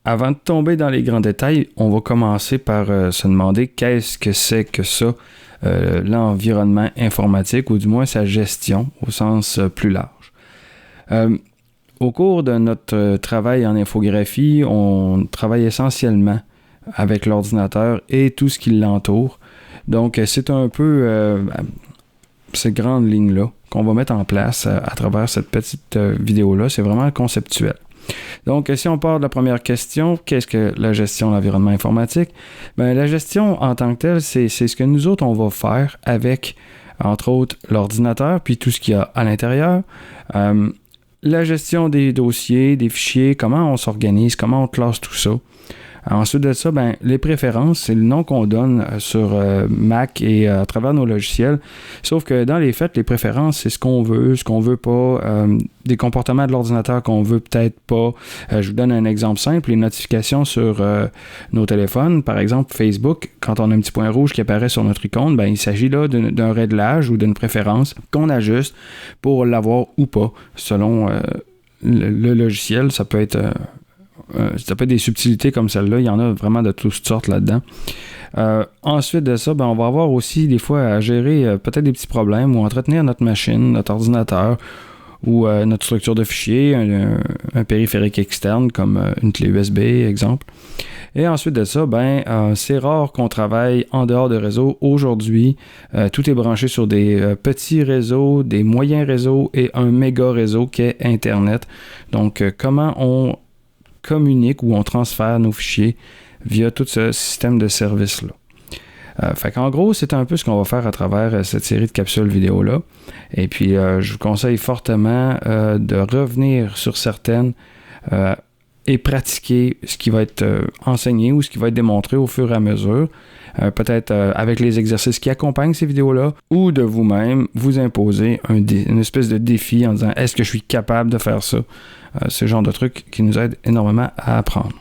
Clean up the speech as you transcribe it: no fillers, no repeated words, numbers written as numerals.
avant de tomber dans les grands détails, on va commencer par se demander qu'est-ce que c'est que ça, l'environnement informatique, ou du moins sa gestion au sens plus large. Au cours de notre travail en infographie, on travaille essentiellement avec l'ordinateur et tout ce qui l'entoure. Donc, c'est un peu ces grandes lignes-là qu'on va mettre en place à travers cette petite vidéo-là. C'est vraiment conceptuel. Donc, si on part de la première question, qu'est-ce que la gestion de l'environnement informatique? Bien, la gestion en tant que telle, c'est ce que nous autres, on va faire avec, entre autres, l'ordinateur, puis tout ce qu'il y a à l'intérieur. La gestion des dossiers, des fichiers, comment on s'organise, comment on classe tout ça. Ensuite de ça, les préférences, c'est le nom qu'on donne sur Mac et à travers nos logiciels. Sauf que dans les faits, les préférences, c'est ce qu'on veut pas, des comportements de l'ordinateur qu'on veut peut-être pas. Je vous donne un exemple simple, les notifications sur nos téléphones, par exemple Facebook, quand on a un petit point rouge qui apparaît sur notre icône, il s'agit là d'un réglage ou d'une préférence qu'on ajuste pour l'avoir ou pas, selon le logiciel. Ça peut être des subtilités comme celle-là. Il y en a vraiment de toutes sortes là-dedans. Ensuite de ça, on va avoir aussi des fois à gérer peut-être des petits problèmes ou entretenir notre machine, notre ordinateur ou notre structure de fichiers, un périphérique externe comme une clé USB, exemple. Et ensuite de ça, c'est rare qu'on travaille en dehors de réseau. Aujourd'hui, tout est branché sur des petits réseaux, des moyens réseaux et un méga réseau qui est Internet. Donc, comment on communique ou on transfère nos fichiers via tout ce système de services-là. Fait qu'en gros, c'est un peu ce qu'on va faire à travers cette série de capsules vidéo-là. Et puis, je vous conseille fortement de revenir sur certaines et pratiquer ce qui va être enseigné ou ce qui va être démontré au fur et à mesure. Peut-être avec les exercices qui accompagnent ces vidéos-là, ou de vous-même vous imposer une espèce de défi en disant « Est-ce que je suis capable de faire ça? » Ce genre de truc qui nous aide énormément à apprendre.